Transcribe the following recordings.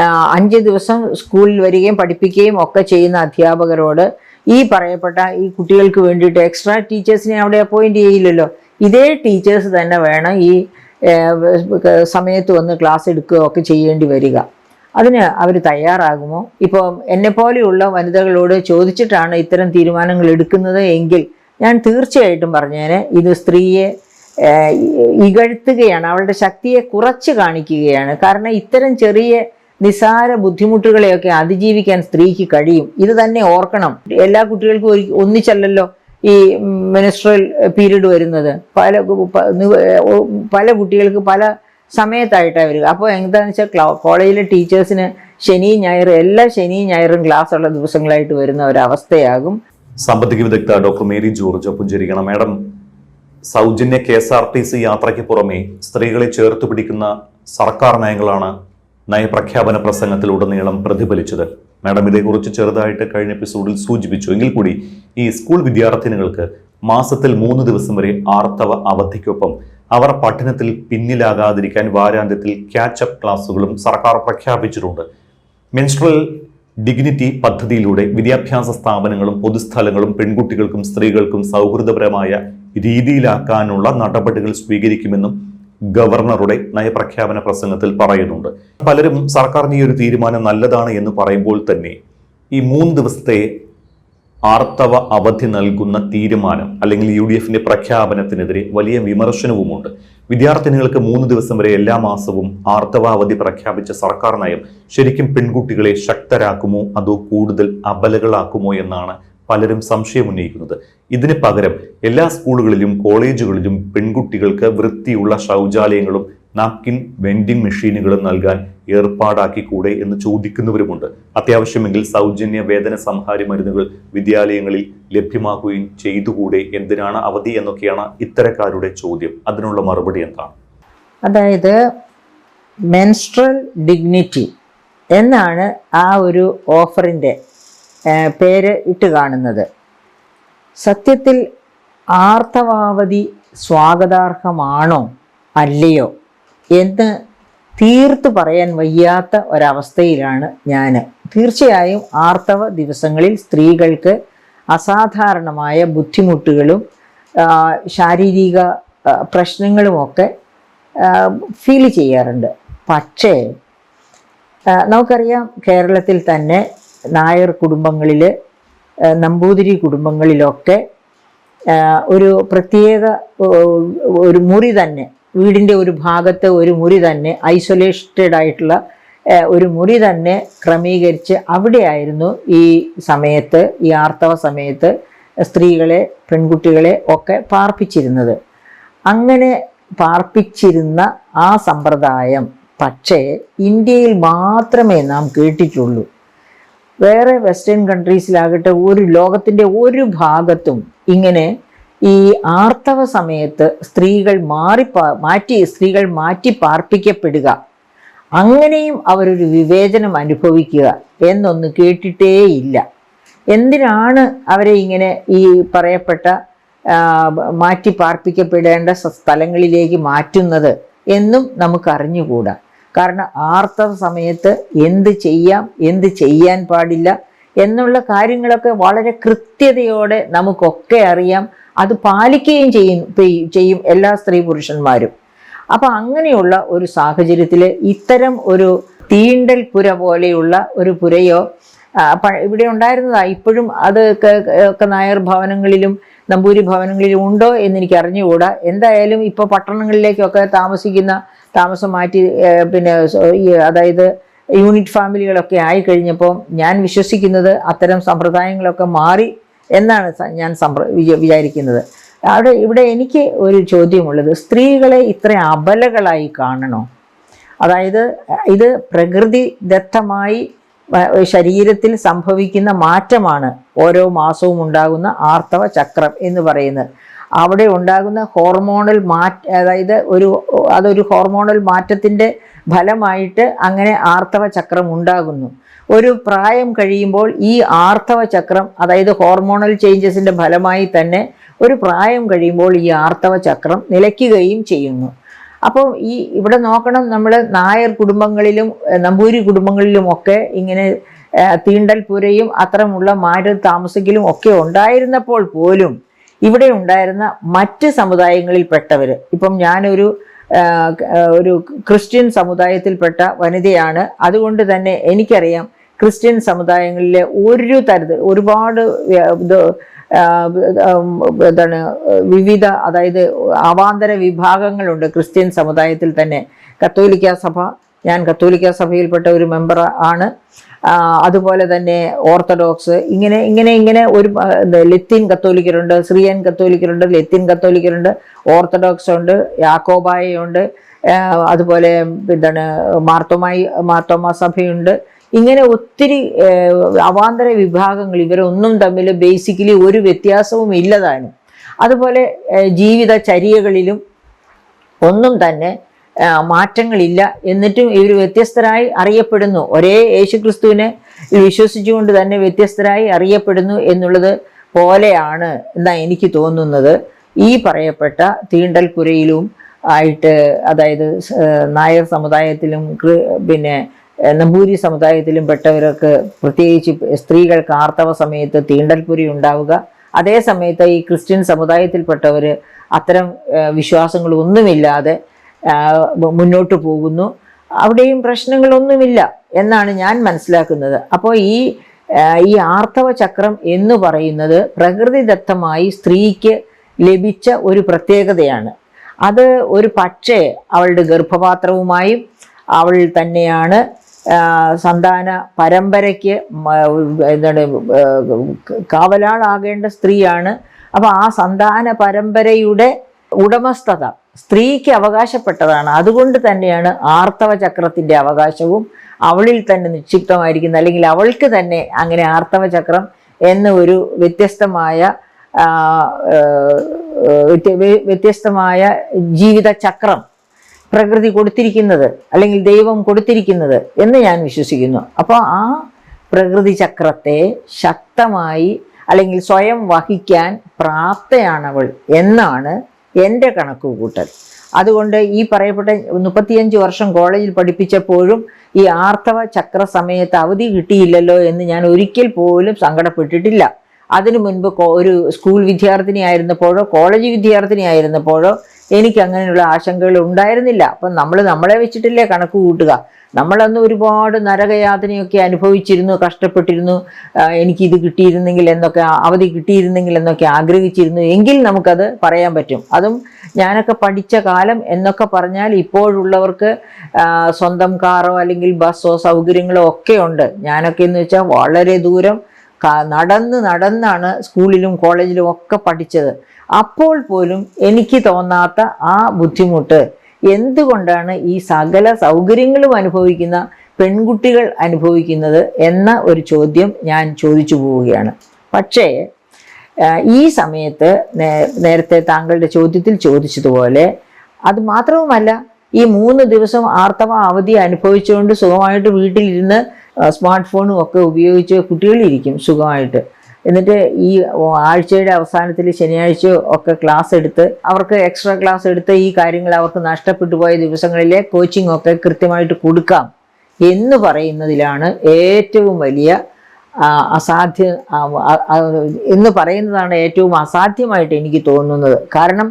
5 ദിവസം സ്കൂളിൽ വരികയും പഠിപ്പിക്കുകയും ഒക്കെ ചെയ്യുന്ന അധ്യാപകരോട് ഈ പറയപ്പെട്ട ഈ കുട്ടികൾക്ക് വേണ്ടിയിട്ട് എക്സ്ട്രാ ടീച്ചേഴ്സിനെ അവിടെ അപ്പോയിന്റ് ചെയ്യില്ലല്ലോ. ഇതേ ടീച്ചേഴ്സ് തന്നെ വേണം ഈ സമയത്ത് വന്ന് ക്ലാസ് എടുക്കുകയൊക്കെ ചെയ്യേണ്ടി വരിക. അതിന് അവർ തയ്യാറാകുമോ? ഇപ്പോൾ എന്നെപ്പോലെയുള്ള വനിതകളോട് ചോദിച്ചിട്ടാണ് ഇത്തരം തീരുമാനങ്ങൾ എടുക്കുന്നത് എങ്കിൽ ഞാൻ തീർച്ചയായിട്ടും പറഞ്ഞേനെ ഇത് സ്ത്രീയെ ഇകഴ്ത്തുകയാണ്, അവളുടെ ശക്തിയെ കുറച്ച് കാണിക്കുകയാണ്. കാരണം ഇത്തരം ചെറിയ നിസാര ബുദ്ധിമുട്ടുകളെയൊക്കെ അതിജീവിക്കാൻ സ്ത്രീക്ക് കഴിയും. ഇത് തന്നെ ഓർക്കണം. എല്ലാ കുട്ടികൾക്കും ഒന്നിച്ചല്ലല്ലോ ഈ മെൻസ്ട്രൽ പീരീഡ് വരുന്നത്. പല കുട്ടികൾക്ക് പല സമയത്തായിട്ടാണ് വരിക. അപ്പോൾ എന്താണെന്ന് വെച്ചാൽ കോളേജിലെ ടീച്ചേഴ്സിന് ശനിയും ഞായറും എല്ലാ ശനിയും ഞായറും ക്ലാസ് ഉള്ള ദിവസങ്ങളായിട്ട് വരുന്ന ഒരവസ്ഥയാകും. സാമ്പത്തിക വിദഗ്ധ ഡോക്ടർ മേരി ജോർജ് പുഞ്ചിരിക്കണം. മാഡം, സൗജന്യ KSRTC യാത്രയ്ക്ക് പുറമെ സ്ത്രീകളെ ചേർത്ത് പിടിക്കുന്ന സർക്കാർ നയങ്ങളാണ് നയപ്രഖ്യാപന പ്രസംഗത്തിലുടനീളം പ്രതിഫലിച്ചത്. മാഡം ഇതേക്കുറിച്ച് ചെറുതായിട്ട് കഴിഞ്ഞ എപ്പിസോഡിൽ സൂചിപ്പിച്ചു. എങ്കിൽ കൂടി ഈ സ്കൂൾ വിദ്യാർത്ഥിനികൾക്ക് മാസത്തിൽ 3 ദിവസം വരെ ആർത്തവ അവധിക്കൊപ്പം അവർ പഠനത്തിൽ പിന്നിലാകാതിരിക്കാൻ വാരാന്ത്യത്തിൽ ക്യാച്ചപ്പ് ക്ലാസുകളും സർക്കാർ പ്രഖ്യാപിച്ചിട്ടുണ്ട്. മെൻസ്ട്രൽ ഡിഗ്നിറ്റി പദ്ധതിയിലൂടെ വിദ്യാഭ്യാസ സ്ഥാപനങ്ങളും പൊതുസ്ഥലങ്ങളും പെൺകുട്ടികൾക്കും സ്ത്രീകൾക്കും സൗഹൃദപരമായ രീതിയിലാക്കാനുള്ള നടപടികൾ സ്വീകരിക്കുമെന്നും ഗവർണറുടെ നയപ്രഖ്യാപന പ്രസംഗത്തിൽ പറയുന്നുണ്ട്. പലരും സർക്കാരിന് ഈ ഒരു തീരുമാനം നല്ലതാണ് എന്ന് പറയുമ്പോൾ തന്നെ ഈ 3 ദിവസത്തെ ആർത്തവ അവധി നൽകുന്ന തീരുമാനം അല്ലെങ്കിൽ UDFന്റെ പ്രഖ്യാപനത്തിനെതിരെ വലിയ വിമർശനവുമുണ്ട്. വിദ്യാർത്ഥിനികൾക്ക് 3 ദിവസം വരെ എല്ലാ മാസവും ആർത്തവ അവധി പ്രഖ്യാപിച്ച സർക്കാർ നയം ശരിക്കും പെൺകുട്ടികളെ ശക്തരാക്കുമോ അതോ കൂടുതൽ അബലകളാക്കുമോ എന്നാണ് പലരും സംശയമുന്നയിക്കുന്നത്. ഇതിന് പകരം എല്ലാ സ്കൂളുകളിലും കോളേജുകളിലും പെൺകുട്ടികൾക്ക് വൃത്തിയുള്ള ശൗചാലയങ്ങളും നാപ്കിൻ വെൻഡിംഗ് മെഷീനുകളും നൽകാൻ ഏർപ്പാടാക്കിക്കൂടെ എന്ന് ചോദിക്കുന്നവരുമുണ്ട്. അത്യാവശ്യമെങ്കിൽ സൗജന്യ വേദന സംഹാരി മരുന്നുകൾ വിദ്യാലയങ്ങളിൽ ലഭ്യമാക്കുകയും ചെയ്തുകൂടെ? എന്തിനാണ് അവധി എന്നൊക്കെയാണ് ഇത്തരക്കാരുടെ ചോദ്യം. അതിനുള്ള മറുപടി എന്താണ്? അതായത് മെൻസ്ട്രൽ ഡിഗ്നിറ്റി എന്നാണ് ആ ഒരു ഓഫറിൻ്റെ പേര് ഇട്ട് കാണുന്നത്. സത്യത്തിൽ ആർത്തവാവധി സ്വാഗതാർഹമാണോ അല്ലയോ എന്ന് തീർത്ത് പറയാൻ വയ്യാത്ത ഒരവസ്ഥയിലാണ് ഞാൻ. തീർച്ചയായും ആർത്തവ ദിവസങ്ങളിൽ സ്ത്രീകൾക്ക് അസാധാരണമായ ബുദ്ധിമുട്ടുകളും ശാരീരിക പ്രശ്നങ്ങളുമൊക്കെ ഫീൽ ചെയ്യാറുണ്ട്. പക്ഷേ നമുക്കറിയാം, കേരളത്തിൽ തന്നെ നായർ കുടുംബങ്ങളിൽ, നമ്പൂതിരി കുടുംബങ്ങളിലൊക്കെ ഒരു പ്രത്യേക ഒരു മുറി തന്നെ, വീടിൻ്റെ ഒരു ഭാഗത്ത് ഒരു മുറി തന്നെ, ഐസൊലേറ്റഡ് ആയിട്ടുള്ള ഒരു മുറി തന്നെ ക്രമീകരിച്ച് അവിടെയായിരുന്നു ഈ സമയത്ത്, ഈ ആർത്തവ സമയത്ത് സ്ത്രീകളെ, പെൺകുട്ടികളെ ഒക്കെ പാർപ്പിച്ചിരുന്നത്. അങ്ങനെ പാർപ്പിച്ചിരുന്ന ആ സമ്പ്രദായം പക്ഷേ ഇന്ത്യയിൽ മാത്രമേ നാം കേട്ടിട്ടുള്ളൂ. വേറെ വെസ്റ്റേൺ കൺട്രീസിലാകട്ടെ ലോകത്തിൻ്റെ ഒരു ഭാഗത്തും ഇങ്ങനെ ഈ ആർത്തവ സമയത്ത് സ്ത്രീകൾ മാറ്റി പാർപ്പിക്കപ്പെടുക, അങ്ങനെയും അവരൊരു വിവേചനം അനുഭവിക്കുക എന്നൊന്ന് കേട്ടിട്ടേയില്ല. എന്തിനാണ് അവരെ ഇങ്ങനെ ഈ പറയപ്പെട്ട മാറ്റി പാർപ്പിക്കപ്പെടേണ്ട സ്ഥലങ്ങളിലേക്ക് മാറ്റുന്നത് എന്നും നമുക്കറിഞ്ഞുകൂടാ. കാരണം ആർത്തവ സമയത്ത് എന്ത് ചെയ്യാം, എന്ത് ചെയ്യാൻ പാടില്ല എന്നുള്ള കാര്യങ്ങളൊക്കെ വളരെ കൃത്യതയോടെ നമുക്കൊക്കെ അറിയാം. അത് പാലിക്കുകയും ചെയ്യും എല്ലാ സ്ത്രീ പുരുഷന്മാരും. അപ്പം അങ്ങനെയുള്ള ഒരു സാഹചര്യത്തിൽ ഇത്തരം ഒരു തീണ്ടൽ പുര പോലെയുള്ള ഒരു പുരയോ ഇവിടെ ഉണ്ടായിരുന്നതാണ്. ഇപ്പോഴും അത് ഒക്കെ നായർ ഭവനങ്ങളിലും നമ്പൂരി ഭവനങ്ങളിലും ഉണ്ടോ എന്നെനിക്ക് അറിഞ്ഞുകൂടാ. എന്തായാലും ഇപ്പോൾ പട്ടണങ്ങളിലേക്കൊക്കെ താമസം മാറ്റി അതായത് യൂണിറ്റ് ഫാമിലികളൊക്കെ ആയിക്കഴിഞ്ഞപ്പോൾ ഞാൻ വിശ്വസിക്കുന്നത് അത്തരം സമ്പ്രദായങ്ങളൊക്കെ മാറി എന്നാണ് ഞാൻ വിചാരിക്കുന്നത്. ഇവിടെ എനിക്ക് ഒരു ചോദ്യമുള്ളത്, സ്ത്രീകളെ ഇത്ര അബലകളായി കാണണോ? അതായത് ഇത് പ്രകൃതിദത്തമായി ശരീരത്തിൽ സംഭവിക്കുന്ന മാറ്റമാണ് ഓരോ മാസവും ഉണ്ടാകുന്ന ആർത്തവ ചക്രം എന്ന് പറയുന്നത്. അവിടെ ഉണ്ടാകുന്ന ഹോർമോണൽ അതൊരു ഹോർമോണൽ മാറ്റത്തിൻ്റെ ഫലമായിട്ട് അങ്ങനെ ആർത്തവ ചക്രം ഉണ്ടാകുന്നു. ഒരു പ്രായം കഴിയുമ്പോൾ ഈ ആർത്തവ ചക്രം, അതായത് ഹോർമോണൽ ചേഞ്ചസിൻ്റെ ഫലമായി തന്നെ ഒരു പ്രായം കഴിയുമ്പോൾ ഈ ആർത്തവ ചക്രം നിലയ്ക്കുകയും ചെയ്യുന്നു. അപ്പോൾ ഇവിടെ നോക്കണം, നമ്മൾ നായർ കുടുംബങ്ങളിലും നമ്പൂരി കുടുംബങ്ങളിലും ഒക്കെ ഇങ്ങനെ തീണ്ടൽ പുരയും അത്തരമുള്ള മാറി താമസിക്കലും ഒക്കെ ഉണ്ടായിരുന്നപ്പോൾ പോലും ഇവിടെ ഉണ്ടായിരുന്ന മറ്റ് സമുദായങ്ങളിൽപ്പെട്ടവർ, ഇപ്പം ഞാനൊരു ക്രിസ്ത്യൻ സമുദായത്തിൽപ്പെട്ട വനിതയാണ്. അതുകൊണ്ട് തന്നെ എനിക്കറിയാം ക്രിസ്ത്യൻ സമുദായങ്ങളിലെ ഒരു തരത്തിൽ ഒരുപാട് എന്താണ് വിവിധ, അതായത് അവാന്തര വിഭാഗങ്ങളുണ്ട് ക്രിസ്ത്യൻ സമുദായത്തിൽ തന്നെ. കത്തോലിക്ക സഭ, ഞാൻ കത്തോലിക്ക സഭയിൽപ്പെട്ട ഒരു മെമ്പർ ആണ്. അതുപോലെ തന്നെ ഓർത്തഡോക്സ്, ഇങ്ങനെ ഒരു ലത്തീൻ കത്തോലിക്കരുണ്ട്, സിറിയൻ കത്തോലിക്കരുണ്ട്, ലത്തീൻ കത്തോലിക്കരുണ്ട്, ഓർത്തഡോക്സ് ഉണ്ട്, യാക്കോബായുണ്ട്, അതുപോലെ എന്താണ് മാർത്തോമാ സഭയുണ്ട്. ഇങ്ങനെ ഒത്തിരി അവാന്തര വിഭാഗങ്ങൾ, ഇവരൊന്നും തമ്മിൽ ബേസിക്കലി ഒരു വ്യത്യാസവും ഇല്ലതാനും. അതുപോലെ ജീവിതചര്യകളിലും ഒന്നും തന്നെ മാറ്റങ്ങളില്ല. എന്നിട്ടും ഇവർ വ്യത്യസ്തരായി അറിയപ്പെടുന്നു. ഒരേ യേശുക്രിസ്തുവിനെ വിശ്വസിച്ചുകൊണ്ട് തന്നെ വ്യത്യസ്തരായി അറിയപ്പെടുന്നു എന്നുള്ളത് പോലെയാണ് എന്നാണ് എനിക്ക് തോന്നുന്നത്. ഈ പറയപ്പെട്ട തീണ്ടൽപുരയിലും ആയിട്ട്, അതായത് നായർ സമുദായത്തിലും പിന്നെ നമ്പൂരി സമുദായത്തിലും പെട്ടവർക്ക്, പ്രത്യേകിച്ച് സ്ത്രീകൾക്ക് ആർത്തവ സമയത്ത് തീണ്ടൽപുരി ഉണ്ടാവുക. അതേ സമയത്ത് ഈ ക്രിസ്ത്യൻ സമുദായത്തിൽപ്പെട്ടവർ അത്തരം വിശ്വാസങ്ങളൊന്നുമില്ലാതെ മുന്നോട്ട് പോകുന്നു. അവിടെയും പ്രശ്നങ്ങളൊന്നുമില്ല എന്നാണ് ഞാൻ മനസ്സിലാക്കുന്നത്. അപ്പോൾ ഈ ആർത്തവ ചക്രം എന്ന് പറയുന്നത് പ്രകൃതിദത്തമായി സ്ത്രീക്ക് ലഭിച്ച ഒരു പ്രത്യേകതയാണ്. അത് ഒരു പക്ഷേ അവളുടെ ഗർഭപാത്രവുമായും അവൾ തന്നെയാണ് സന്താന പരമ്പരയ്ക്ക് എന്താണ് കാവലാളാകേണ്ട സ്ത്രീയാണ്. അപ്പോൾ ആ സന്താന പരമ്പരയുടെ ഉടമസ്ഥത സ്ത്രീക്ക് അവകാശപ്പെട്ടതാണ്. അതുകൊണ്ട് തന്നെയാണ് ആർത്തവ ചക്രത്തിൻ്റെ അവകാശവും അവളിൽ തന്നെ നിക്ഷിപ്തമായിരിക്കുന്നത്. അല്ലെങ്കിൽ അവൾക്ക് തന്നെ അങ്ങനെ ആർത്തവ ചക്രം എന്ന ഒരു വ്യത്യസ്തമായ ജീവിതചക്രം പ്രകൃതി കൊടുത്തിരിക്കുന്നത്, അല്ലെങ്കിൽ ദൈവം കൊടുത്തിരിക്കുന്നത് എന്ന് ഞാൻ വിശ്വസിക്കുന്നു. അപ്പോൾ ആ പ്രകൃതി ചക്രത്തെ ശക്തമായി അല്ലെങ്കിൽ സ്വയം വഹിക്കാൻ പ്രാപ്തയാണവൾ എന്നാണ് എൻ്റെ കണക്കുകൂട്ടൽ. അതുകൊണ്ട് ഈ പറയപ്പെട്ട 35 വർഷം കോളേജിൽ പഠിപ്പിച്ചപ്പോഴും ഈ ആർത്തവ ചക്ര സമയത്ത് അവധി കിട്ടിയില്ലല്ലോ എന്ന് ഞാൻ ഒരിക്കൽ പോലും സങ്കടപ്പെട്ടിട്ടില്ല. അതിനു മുൻപ് ഒരു സ്കൂൾ വിദ്യാർത്ഥിനി ആയിരുന്നപ്പോഴോ കോളേജ് വിദ്യാർത്ഥിനി ആയിരുന്നപ്പോഴോ എനിക്ക് അങ്ങനെയുള്ള ആശങ്കകൾ ഉണ്ടായിരുന്നില്ല. അപ്പം നമ്മളെ വെച്ചിട്ടല്ലേ കണക്ക് കൂട്ടുക. നമ്മളന്ന് ഒരുപാട് നരകയാതനയൊക്കെ അനുഭവിച്ചിരുന്നു, കഷ്ടപ്പെട്ടിരുന്നു. എനിക്കിത് കിട്ടിയിരുന്നെങ്കിൽ എന്നൊക്കെ, അവധി കിട്ടിയിരുന്നെങ്കിൽ എന്നൊക്കെ ആഗ്രഹിച്ചിരുന്നു. എങ്കിൽ നമുക്കത് പറയാൻ പറ്റും. അതും ഞാനൊക്കെ പഠിച്ച കാലം എന്നൊക്കെ പറഞ്ഞാൽ ഇപ്പോഴുള്ളവർക്ക് സ്വന്തം കാറോ അല്ലെങ്കിൽ ബസ്സോ സൗകര്യങ്ങളോ ഒക്കെ ഉണ്ട്. ഞാനൊക്കെ എന്ന് വെച്ചാൽ വളരെ ദൂരം നടന്നാണ് സ്കൂളിലും കോളേജിലും ഒക്കെ പഠിച്ചത്. അപ്പോൾ പോലും എനിക്ക് തോന്നാത്ത ആ ബുദ്ധിമുട്ട് എന്തുകൊണ്ടാണ് ഈ സകല സൗകര്യങ്ങളും അനുഭവിക്കുന്ന പെൺകുട്ടികൾ അനുഭവിക്കുന്നത് എന്ന ഒരു ചോദ്യം ഞാൻ ചോദിച്ചു പോവുകയാണ്. പക്ഷേ ഈ സമയത്ത് നേരത്തെ താങ്കളുടെ ചോദ്യത്തിൽ ചോദിച്ചതുപോലെ അത് മാത്രവുമല്ല, ഈ 3 ദിവസം ആർത്തവ അവധി അനുഭവിച്ചുകൊണ്ട് സുഖമായിട്ട് വീട്ടിലിരുന്ന് സ്മാർട്ട് ഫോണും ഒക്കെ ഉപയോഗിച്ച് കുട്ടികളിരിക്കും സുഖമായിട്ട്. എന്നിട്ട് ഈ ആഴ്ചയുടെ അവസാനത്തിൽ ശനിയാഴ്ചയോ ഒക്കെ ക്ലാസ് എടുത്ത് അവർക്ക് എക്സ്ട്രാ ക്ലാസ് എടുത്ത് ഈ കാര്യങ്ങൾ അവർക്ക് നഷ്ടപ്പെട്ടു പോയ ദിവസങ്ങളിലെ കോച്ചിങ് ഒക്കെ കൃത്യമായിട്ട് കൊടുക്കാം എന്ന് പറയുന്നതിലാണ് ഏറ്റവും വലിയ എന്ന് പറയുന്നതാണ് ഏറ്റവും അസാധ്യമായിട്ട് എനിക്ക് തോന്നുന്നത്. കാരണം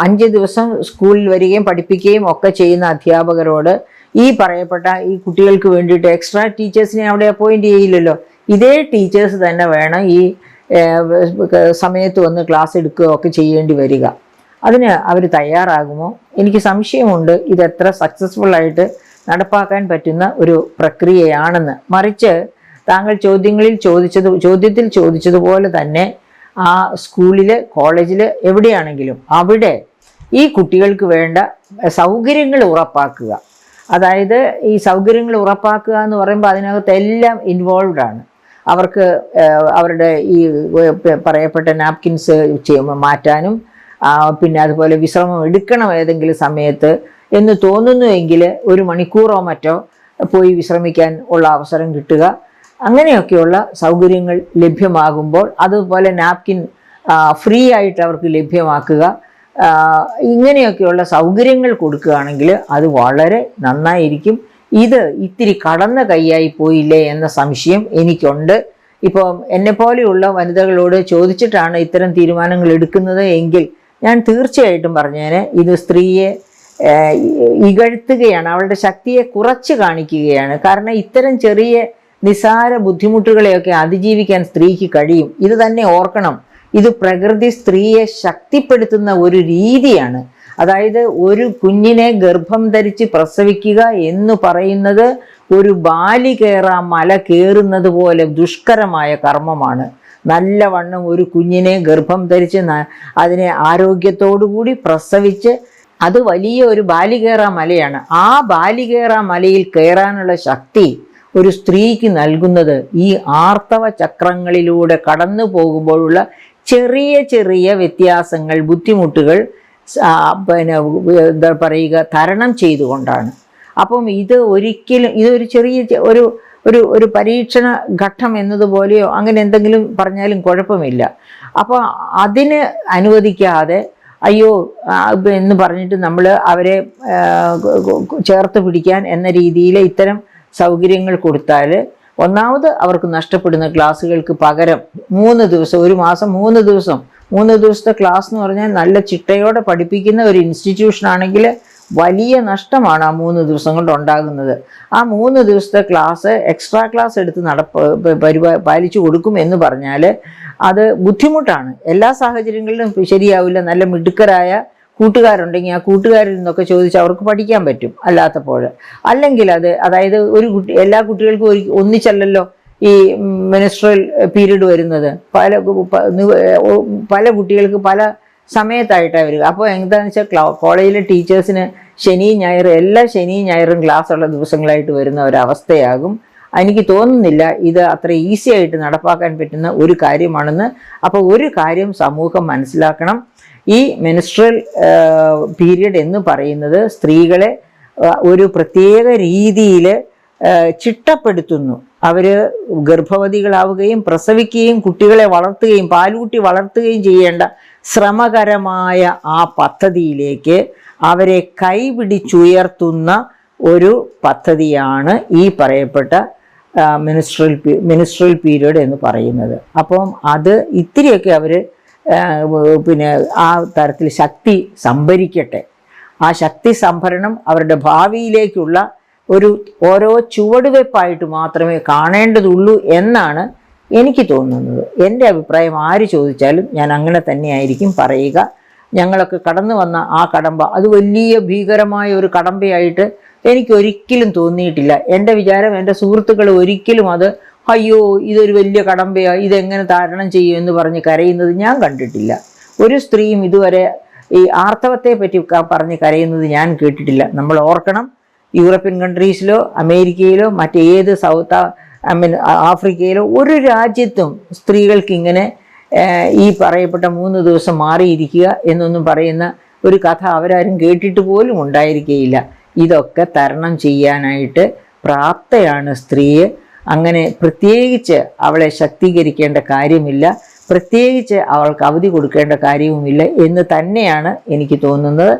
5 ദിവസം സ്കൂളിൽ വരികയും പഠിപ്പിക്കുകയും ഒക്കെ ചെയ്യുന്ന അധ്യാപകരോട് ഈ പറയപ്പെട്ട ഈ കുട്ടികൾക്ക് വേണ്ടിയിട്ട് എക്സ്ട്രാ ടീച്ചേഴ്സിനെ അവിടെ അപ്പോയിൻറ്റ് ചെയ്യില്ലല്ലോ. ഇതേ ടീച്ചേഴ്സ് തന്നെ വേണം ഈ സമയത്ത് വന്ന് ക്ലാസ് എടുക്കുകയൊക്കെ ചെയ്യേണ്ടി വരിക. അതിന് അവർ തയ്യാറാകുമോ? എനിക്ക് സംശയമുണ്ട് ഇത് എത്ര സക്സസ്ഫുള്ളായിട്ട് നടപ്പാക്കാൻ പറ്റുന്ന ഒരു പ്രക്രിയയാണെന്ന്. മറിച്ച് താങ്കൾ ചോദ്യത്തിൽ ചോദിച്ചതുപോലെ തന്നെ ആ സ്കൂളിൽ കോളേജിൽ എവിടെയാണെങ്കിലും അവിടെ ഈ കുട്ടികൾക്ക് വേണ്ട സൗകര്യങ്ങൾ ഉറപ്പാക്കുക. അതായത് ഈ സൗകര്യങ്ങൾ ഉറപ്പാക്കുക എന്ന് പറയുമ്പോൾ അതിനകത്ത് എല്ലാം ഇൻവോൾവ് ആണ്. അവർക്ക് അവരുടെ ഈ പറയപ്പെട്ട നാപ്കിൻസ് മാറ്റാനും പിന്നെ അതുപോലെ വിശ്രമം എടുക്കണം ഏതെങ്കിലും സമയത്ത് എന്ന് തോന്നുന്നുവെങ്കിൽ 1 മണിക്കൂറോ മറ്റോ പോയി വിശ്രമിക്കാൻ ഉള്ള അവസരം കിട്ടുക. അങ്ങനെയൊക്കെയുള്ള സൗകര്യങ്ങൾ ലഭ്യമാകുമ്പോൾ അതുപോലെ നാപ്കിൻ ഫ്രീ ആയിട്ട് അവർക്ക് ലഭ്യമാക്കുക. ഇങ്ങനെയൊക്കെയുള്ള സൗകര്യങ്ങൾ കൊടുക്കുകയാണെങ്കിൽ അത് വളരെ നന്നായിരിക്കും. ഇത് ഇത്തിരി കടന്ന കൈയായി പോയില്ലേ എന്ന സംശയം എനിക്കുണ്ട്. ഇപ്പം എന്നെപ്പോലെയുള്ള വനിതകളോട് ചോദിച്ചിട്ടാണ് ഇത്തരം തീരുമാനങ്ങൾ എടുക്കുന്നത് എങ്കിൽ ഞാൻ തീർച്ചയായിട്ടും പറഞ്ഞേനെ ഇത് സ്ത്രീയെ ഇകഴ്ത്തുകയാണ്, അവളുടെ ശക്തിയെ കുറച്ച് കാണിക്കുകയാണ്. കാരണം ഇത്തരം ചെറിയ നിസാര ബുദ്ധിമുട്ടുകളെയൊക്കെ അതിജീവിക്കാൻ സ്ത്രീക്ക് കഴിയും. ഇത് തന്നെ ഓർക്കണം, ഇത് പ്രകൃതി സ്ത്രീയെ ശക്തിപ്പെടുത്തുന്ന ഒരു രീതിയാണ്. അതായത് ഒരു കുഞ്ഞിനെ ഗർഭം ധരിച്ച് പ്രസവിക്കുക എന്ന് പറയുന്നത് ഒരു ബാലികേറ മല കയറുന്നത് പോലെ ദുഷ്കരമായ കർമ്മമാണ്. നല്ലവണ്ണം ഒരു കുഞ്ഞിനെ ഗർഭം ധരിച്ച് അതിനെ ആരോഗ്യത്തോടുകൂടി പ്രസവിച്ച് അത് വലിയ ഒരു ബാലികേറ മലയാണ്. ആ ബാലികേറ മലയിൽ കയറാനുള്ള ശക്തി ഒരു സ്ത്രീക്ക് നൽകുന്നത് ഈ ആർത്തവ ചക്രങ്ങളിലൂടെ കടന്നു പോകുമ്പോഴുള്ള ചെറിയ ചെറിയ വ്യത്യാസങ്ങൾ, ബുദ്ധിമുട്ടുകൾ പിന്നെ എന്താ പറയുക തരണം ചെയ്തുകൊണ്ടാണ്. അപ്പം ഇത് ഒരിക്കലും ഇതൊരു ചെറിയ ഒരു പരീക്ഷണ ഘട്ടം എന്നതുപോലെയോ അങ്ങനെ എന്തെങ്കിലും പറഞ്ഞാലും കുഴപ്പമില്ല. അപ്പോൾ അതിന് അനുവദിക്കാതെ അയ്യോ എന്ന് പറഞ്ഞിട്ട് നമ്മൾ അവരെ ചേർത്ത് പിടിക്കാൻ എന്ന രീതിയിൽ ഇത്തരം സൗകര്യങ്ങൾ കൊടുത്താൽ ഒന്നാമത് അവർക്ക് നഷ്ടപ്പെടുന്ന ക്ലാസ്സുകൾക്ക് പകരം 3 ദിവസം, ഒരു മാസം 3 ദിവസം, 3 ദിവസത്തെ ക്ലാസ് എന്ന് പറഞ്ഞാൽ നല്ല ചിട്ടയോടെ പഠിപ്പിക്കുന്ന ഒരു ഇൻസ്റ്റിറ്റ്യൂഷൻ ആണെങ്കിൽ വലിയ നഷ്ടമാണ് ആ 3 ദിവസം കൊണ്ട് ഉണ്ടാകുന്നത്. ആ 3 ദിവസത്തെ ക്ലാസ് എക്സ്ട്രാ ക്ലാസ് എടുത്ത് പാലിച്ചു കൊടുക്കും എന്ന് പറഞ്ഞാൽ അത് ബുദ്ധിമുട്ടാണ്. എല്ലാ സാഹചര്യങ്ങളിലും ശരിയാവില്ല. നല്ല മിടുക്കരായ കൂട്ടുകാരുണ്ടെങ്കിൽ ആ കൂട്ടുകാരിൽ നിന്നൊക്കെ ചോദിച്ച് അവർക്ക് പഠിക്കാൻ പറ്റും. അല്ലാത്തപ്പോൾ അല്ലെങ്കിൽ അതായത് എല്ലാ കുട്ടികൾക്കും ഒന്നിച്ചല്ലല്ലോ ഈ മെൻസ്ട്രൽ പീരീഡ് വരുന്നത്. പല കുട്ടികൾക്ക് പല സമയത്തായിട്ടാണ് വരിക. അപ്പോൾ എന്താണെന്ന് വെച്ചാൽ കോളേജിലെ ടീച്ചേഴ്സിന് ശനിയും ഞായറും എല്ലാ ശനിയും ഞായറും ക്ലാസ് ഉള്ള ദിവസങ്ങളായിട്ട് വരുന്ന ഒരവസ്ഥയാകും. എനിക്ക് തോന്നുന്നില്ല ഇത് അത്ര ഈസി ആയിട്ട് നടപ്പാക്കാൻ പറ്റുന്ന ഒരു കാര്യമാണെന്ന്. അപ്പോൾ ഒരു കാര്യം സമൂഹം മനസ്സിലാക്കണം, ഈ മെൻസ്ട്രൽ പീരിയഡ് എന്ന് പറയുന്നത് സ്ത്രീകളെ ഒരു പ്രത്യേക രീതിയിൽ ചിട്ടപ്പെടുത്തുന്നു. അവർ ഗർഭവതികളാവുകയും പ്രസവിക്കുകയും കുട്ടികളെ വളർത്തുകയും പാലൂട്ടി വളർത്തുകയും ചെയ്യേണ്ട ശ്രമകരമായ ആ പദ്ധതിയിലേക്ക് അവരെ കൈപിടിച്ചുയർത്തുന്ന ഒരു പദ്ധതിയാണ് ഈ പറയപ്പെട്ട മെൻസ്ട്രൽ പീരിയഡ് എന്ന് പറയുന്നത്. അപ്പം അത് ഇത്തിരിയൊക്കെ അവർ പിന്നെ ആ തരത്തിൽ ശക്തി സംഭരിക്കട്ടെ. ആ ശക്തി സംഭരണം അവരുടെ ഭാവിയിലേക്കുള്ള ഓരോ ചുവടുവെപ്പായിട്ട് മാത്രമേ കാണേണ്ടതുള്ളൂ എന്നാണ് എനിക്ക് തോന്നുന്നത്. എൻ്റെ അഭിപ്രായം ആര് ചോദിച്ചാലും ഞാൻ അങ്ങനെ തന്നെയായിരിക്കും പറയുക. ഞങ്ങളൊക്കെ കടന്നു വന്ന ആ കടമ്പ അത് വലിയ ഭീകരമായ ഒരു കടമ്പയായിട്ട് എനിക്കൊരിക്കലും തോന്നിയിട്ടില്ല. എൻ്റെ വിചാരം എൻ്റെ സുഹൃത്തുക്കൾ ഒരിക്കലും അത് അയ്യോ ഇതൊരു വലിയ കടമ്പയാണ്, ഇതെങ്ങനെ തരണം ചെയ്യും എന്ന് പറഞ്ഞ് കരയുന്നത് ഞാൻ കണ്ടിട്ടില്ല. ഒരു സ്ത്രീയും ഇതുവരെ ഈ ആർത്തവത്തെ പറ്റി പറഞ്ഞ് കരയുന്നത് ഞാൻ കേട്ടിട്ടില്ല. നമ്മൾ ഓർക്കണം, യൂറോപ്യൻ കൺട്രീസിലോ അമേരിക്കയിലോ മറ്റേത് ആഫ്രിക്കയിലോ ഒരു രാജ്യത്തും സ്ത്രീകൾക്ക് ഇങ്ങനെ ഈ പറയപ്പെട്ട 3 ദിവസം മാറിയിരിക്കുക എന്നൊന്നും പറയുന്ന ഒരു കഥ അവരാരും കേട്ടിട്ട് പോലും ഉണ്ടായിരിക്കുകയില്ല. ഇതൊക്കെ തരണം ചെയ്യാനായിട്ട് പ്രാപ്തയാണ് സ്ത്രീയെ. അങ്ങനെ പ്രത്യേകിച്ച് അവളെ ശക്തീകരിക്കേണ്ട കാര്യമില്ല, പ്രത്യേകിച്ച് അവൾക്ക് അവധി കൊടുക്കേണ്ട കാര്യവുമില്ല എന്ന് തന്നെയാണ് എനിക്ക് തോന്നുന്നത്.